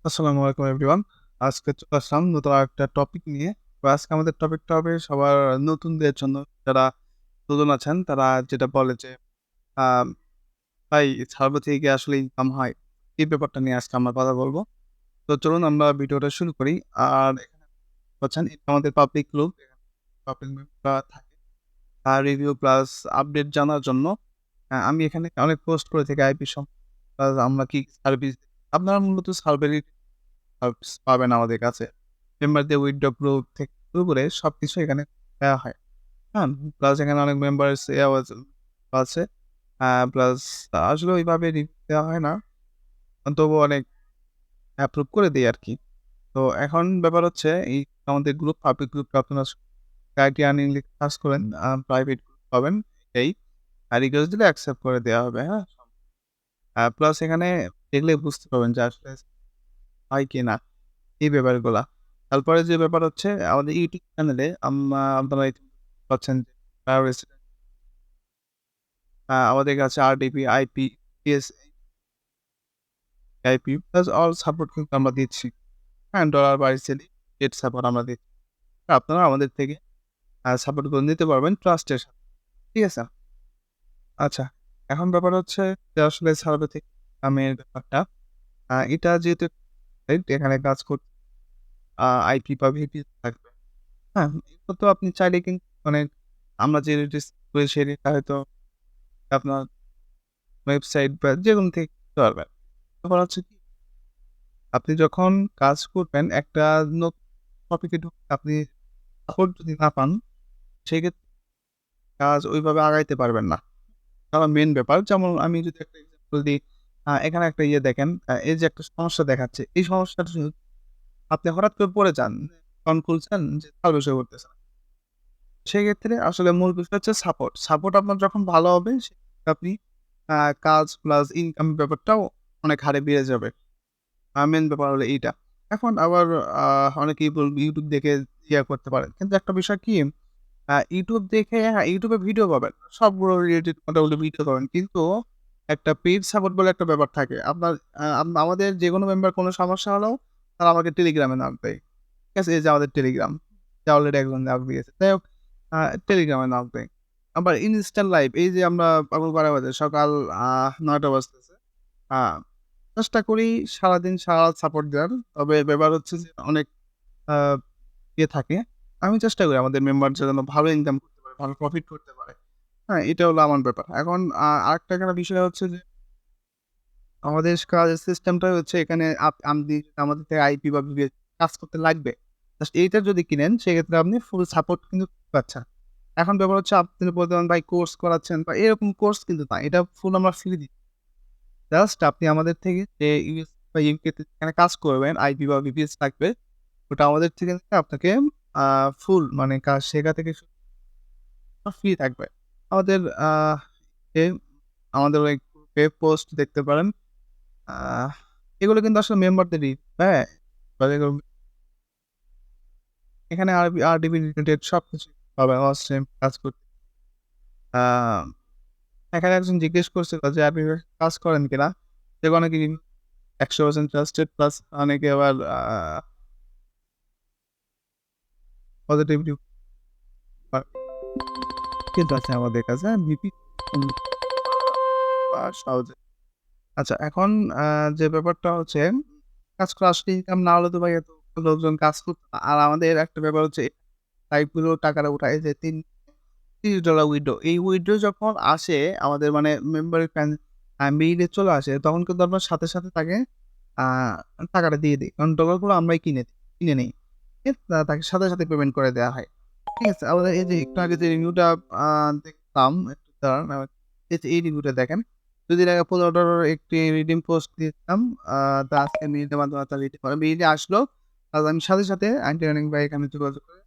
আসসালামু আলাইকুম এভরিওয়ান। আজকে চলে আসলাম নতুন আরেকটা টপিক নিয়ে। তো আজকে আমাদের টপিকটা হবে সবার নতুনদের জন্য। যারা নতুন আছেন তারা যেটা বলে যে, আ ভাই সার্ভে থেকে কি আসলে ইনকাম হয়? এই ব্যাপারটা নিয়ে আজকে আমরা কথা বলব। তো চলুন আমরা ভিডিওটা শুরু করি। আর এখানে পাচ্ছেন এটা আমাদের পাবলিক গ্রুপ। পাবলিক মেম্বাররা থাকে। আর রিভিউ প্লাস আপডেট জানার জন্য আমি এখানে অনেক পোস্ট করে থাকি আইপি প্লাস আমরা কি সার্ভিস আপনারা মূলত সার্ভেরই সার্ভিস পাবেন আমাদের কাছে। মেম্বারদের উইথড্র প্রুফ থেকে শুরু করে সবকিছু এখানে দেওয়া হয়। হ্যাঁ? প্লাস এখানে অনেক মেম্বারস ইয়েও আছে। প্লাস আসলে ওইভাবে রিভিউ দেওয়া হয় না। তবুও অনেক অ্যাপ্রুভ করে দেই আরকি। তো এখন ব্যাপার হচ্ছে এই আমাদের গ্রুপ পাবলিক গ্রুপটা আপনারা ক্রাইটেরিয়া নিয়ে সার্চ করেন। প্রাইভেট গ্রুপ পাবেন এই। আর রিকোয়েস্ট দিলে অ্যাকসেপ্ট করে দেওয়া হবে। হ্যাঁ? প্লাস এখানে দেখলে বুঝতে পারবেন যে আসলে হয় কিনা এই ব্যাপারগুলা। তারপরে যে ব্যাপার হচ্ছে আমাদের ইউটিউব চ্যানেলে আপনারা পাচ্ছেন যে আমাদের কাছে আরডিপি, আইপি, পিএসএ, আইপি প্লাস অল সাপোর্ট কিন্তু আমরা দিচ্ছি। হ্যাঁ? ডলার বাইসেলি পেড সাপোর্ট আমরা দিচ্ছি। আপনারা আমাদের থেকে সাপোর্ট গুলো নিতে পারবেন ট্রাস্টের সাথে। ঠিক আছে? আচ্ছা। এখন ব্যাপার হচ্ছে যে আসলে সার্ভে থেকে ইনকামের ব্যাপারটা এটা যেহেতু এখানে কাজ করতে আইপি বা ভিপি থাকবে। হ্যাঁ? এগুলো তো আপনি চাইলে কিন্তু মানে আমরা যে রেট করি সেই রেটটা হয়তো আপনার ওয়েবসাইট বা যেকোনো থেকে করতে পারবেন। ব্যাপার হচ্ছে কি আপনি যখন কাজ করবেন একটা নতুন টপিকে ঢুকে আপনি সাপোর্ট যদি না পান, সেক্ষেত্রে কাজ ওইভাবে আগাইতে পারবেন না। কারণ মেইন ব্যাপার যেমন আমি যদি একটা এক্সাম্পল দিই, এখানে একটা ইয়ে দেখেন, এই যে একটা সমস্যা দেখাচ্ছে, এই সমস্যাটা যদি আপনি হঠাৎ করে পড়ে যান, ফোন খুলছেন যে সার্ভিস শো করতেছে না। সেক্ষেত্রে আসলে মূল বিষয় হচ্ছে সাপোর্ট। সাপোর্ট আপনার যখন ভালো হবে সেক্ষেত্রে আপনি আ কাজ প্লাস ইনকাম ব্যাপারটাও অনেক হারে বেড়ে যাবে। মেইন ব্যাপার হলো এইটা। এখন আবার আ অনেকেই বলবে YouTube দেখে ইয়া করতে পারেন। কিন্তু একটা বিষয় কি YouTube দেখে হ্যাঁ, YouTube এ ভিডিও পাবেন। সবগুলো রিলেটেড মোটামুটি ভিডিও পাবেন। কিন্তু একটা পেইড সাপোর্ট বলে একটা ব্যাপার থাকে। আপনার আমাদের যেকোনো মেম্বার কোনো সমস্যা হলেও তারা আমাকে টেলিগ্রামে নক দেয়। ঠিক আছে? এই যে আমাদের টেলিগ্রাম। যে অলরেডি একজন নক দিয়েছে। যাই হোক আ টেলিগ্রামে নক দেয়। আবার ইনস্ট্যান্ট লাইভ এই যে আমরা পাগল পাড়া বাজে সকাল ৯ঃ০০ বাজতেছে। আ চেষ্টা করি সারাদিন সারা রাত সাপোর্ট দেওয়ার। তবে ব্যাপার হচ্ছে যে অনেক আ ইয়ে থাকে। আমি চেষ্টা করি আমাদের মেম্বাররা যেন ভালো ইনকাম করতে পারে, ভালো প্রফিট করতে পারে। হ্যাঁ? এটা হলো আমার ব্যাপার। এখন আরেকটা এখানে বিষয় হচ্ছে যে আমাদের কাজের সিস্টেমটা হচ্ছে এখানে আপনি আমাদের থেকে আইপি বা ভিভিএস কাজ করতে লাগবে। জাস্ট এইটা যদি কিনেন সেক্ষেত্রে আপনি ফুল সাপোর্ট কিন্তু পাচ্ছেন। এখন ব্যাপার হচ্ছে আপনি বলতে পারেন ভাই কোর্স করাচ্ছেন বা এরকম কোর্স কিন্তু না। এটা ফুল আমরা ফ্রি দিই। জাস্ট আপনি আমাদের থেকে যে ইউএস বা ইউকে তে যেখানে কাজ করবেন আইপি বা ভিপিএস লাগবে, ওটা আমাদের থেকে নিলে আপনাকে আ ফুল মানে কাজ শেখা থেকে ফ্রি থাকবে। আমাদের এ আমাদের ওই গ্রুপে পোস্ট দেখতে পারেন। আ এগুলো কিন্তু আসলে মেম্বারদেরই, হ্যাঁ? এখানে আরডিবি রিলেটেড সবকিছু পাবেন অস্ট্রিম কাজ করতে। আ এখানে একজন জিজ্ঞেস করছিল যে আপনি কাজ করেন কিনা? সে অনেকে ১০০% ট্রাস্টেড প্লাস অনেকে আবার পজিটিভ রিভিউ কিন্তু আছে আমাদের কাছে। হ্যাঁ? ভিপি সহজে। আচ্ছা এখন আ যে ব্যাপারটা হচ্ছে কাজ করা আসলে ইনকাম না হলে তো ভাই এত লোকজন কাজ করত না। আর আমাদের একটা ব্যাপার হচ্ছে সাইটগুলো টাকাটা উঠায় যে $30 উইথড্র। এই উইথড্র যখন আসে আমাদের মানে মেম্বারের মেইলে চলে আসে তখন কিন্তু আমরা সাথে, সাথে তাকে আ টাকাটা দিয়ে দেই। কারণ ডলারগুলো আমরাই কিনে নেই। তাকে সাথে, সাথে পেমেন্ট করে দেওয়া হয়। ঠিক আছে? আমাদের এই যে একটু আগে যে রিভিউটা আ দেখলাম একটু দাঁড়ান এই যে এই রিভিউটা দেখেন। ২ দিন আগে $15 একটি রিডিম পোস্ট দিয়েছিলাম। আ তা আজকে মেইলের মাধ্যমে তারা রিডিম করে। মেইলে আসলো। আর আমি সাথে, সাথে আন্টি অনেক ভাই এখানে যোগাযোগ করে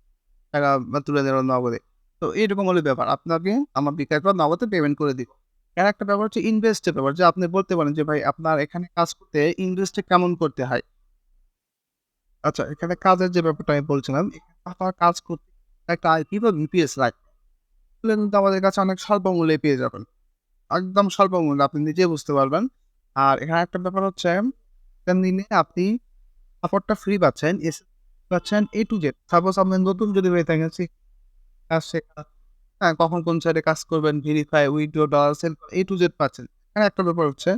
টাকা তুলে দিল নগদে। তো এরকম হলো ব্যাপার। আপনাকে আমার বিকাশ বা নগদে পেমেন্ট করে দিব। এর একটা ব্যাপার হচ্ছে ইনভেস্ট এর ব্যাপার যে আপনি বলতে পারেন যে ভাই আপনার এখানে কাজ করতে ইনভেস্ট কেমন করতে হয়? আচ্ছা এখানে কাজের যে ব্যাপারটা আমি বলছিলাম, এখানে আপনার কাজ করতে একটা আইপি বা ভিপিএস লাগবে। এগুলো কিন্তু আমাদের কাছে অনেক স্বল্প মূল্যে পেয়ে যাবেন। একদম স্বল্প মূল্যে আপনি নিজেই বুঝতে পারবেন। আর এখানে একটা ব্যাপার হচ্ছে এটা নিলে আপনি সাপোর্টটা ফ্রি পাচ্ছেন, পাচ্ছেন A to Z। সাপোজ আপনি নতুন যদি হয়ে থাকেন, কাজ শেখা, হ্যাঁ, কখন কোন সাইডে কাজ করবেন, verify, withdraw, dollar sell A to Z পাচ্ছেন। এখানে একটা ব্যাপার হচ্ছে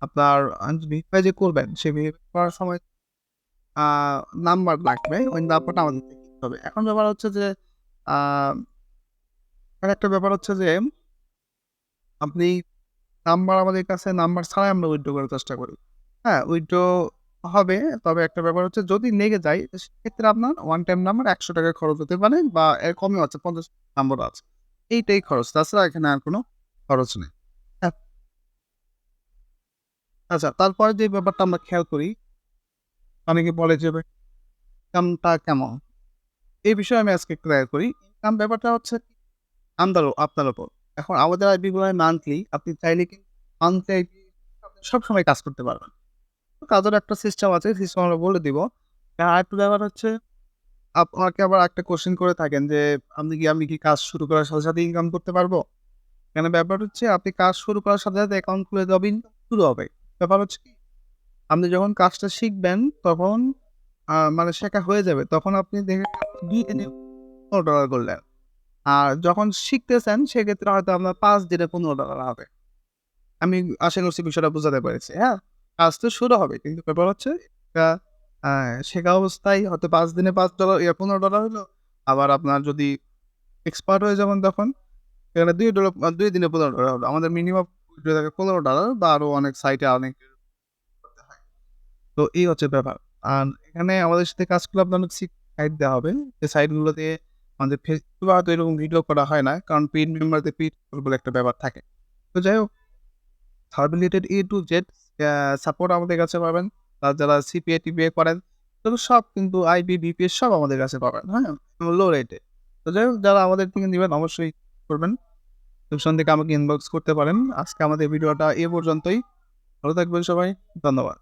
আপনার ভেরিফাই যে করবেন, সেই ভেরিফাই করার সময় আ নাম্বার লাগবে। ওই নাম্বারটা আমাদের থেকে দিতে হবে। এখন ব্যাপার হচ্ছে যে আ আরেকটা ব্যাপার হচ্ছে যে আপনি আমাদের কাছে নাম্বার ছাড়াই আমরা উইথড্র করার চেষ্টা করি। হ্যাঁ, উইথড্র হবে। তবে একটা ব্যাপার হচ্ছে যদি লেগে যায় সেক্ষেত্রে আপনার ওয়ান টাইম নাম্বার ৳১০০ খরচ হতে পারে বা এর কমেও আছে, ৫০ নাম্বারও আছে। এইটাই খরচ। তাছাড়া এখানে আর কোনো খরচ নেই। হ্যাঁ, আচ্ছা, তারপরে যে ব্যাপারটা আমরা খেয়াল করি, অনেকে বলে যে ভাই ইনকামটা কেমন? এই বিষয়ে আমি আজকে একটু দেখা করি। ইনকাম ব্যাপারটা হচ্ছে আপনার উপর। এখন আমাদের আইপি গুলো মান্থলি, আপনি চাইলে কিন্তু মান্থলি আইপি সবসময় কাজ করতে পারবেন। কাজের একটা সিস্টেম আছে, সিস্টেম আমরা বলে দিব। আরেকটা ব্যাপার হচ্ছে আমাকে আবার একটা কোয়েশ্চেন করে থাকেন যে, আমি কি কাজ শুরু করার সাথে, সাথে ইনকাম করতে পারবো? এখানে ব্যাপার হচ্ছে আপনি কাজ শুরু করার সাথে, সাথে অ্যাকাউন্ট খুলে ইনকাম শুরু হবে। ব্যাপার হচ্ছে কি, আপনি যখন কাজটা শিখবেন তখন মানে শেখা হয়ে যাবে। তখন আপনি দেখেন ২ দিনে $১৫ করলেন। আর যখন শিখতেছেন সেক্ষেত্রে হয়তো আপনার ৫ দিনে $১৫ হবে। আমি আশা করছি বিষয়টা বোঝাতে পেরেছি। হ্যাঁ? কাজ তো শুরু হবে। কিন্তু ব্যাপার হচ্ছে এটা আ শেখা অবস্থায় হয়তো ৫ দিনে $৫ হলো। আবার আপনার যদি এক্সপার্ট হয়ে যাবেন তখন এখানে $২ দিনে $১৫ হলো। আমাদের মিনিমাম থাকে $১৫ বা আরো অনেক সাইটে অনেক করতে হয়। তো এই হচ্ছে ব্যাপার। আর এখানে আমাদের সাথে কাজ করলে আপনার সাইট দেওয়া হবে। যে সাইটগুলোতে আমাদের ফেসবুকে হয়তো এরকম ভিডিও করা হয় না। কারণ পেইড মেম্বারদের পেইড বলে একটা ব্যাপার থাকে। তো যাই হোক, serve related A to Z support আমাদের কাছে পাবেন। আর যারা সিপিএ-টিপিএ করেন, এগুলো সব কিন্তু আইপি, ভিপিএস সব আমাদের কাছে পাবেন। হ্যাঁ? লো রেটে। তো যাই হোক, যারা আমাদের থেকে নিবেন অবশ্যই করবেন। থেকে আমাকে ইনবক্স করতে পারেন। আজকে আমাদের ভিডিওটা এ পর্যন্তই। ভালো থাকবেন সবাই। ধন্যবাদ।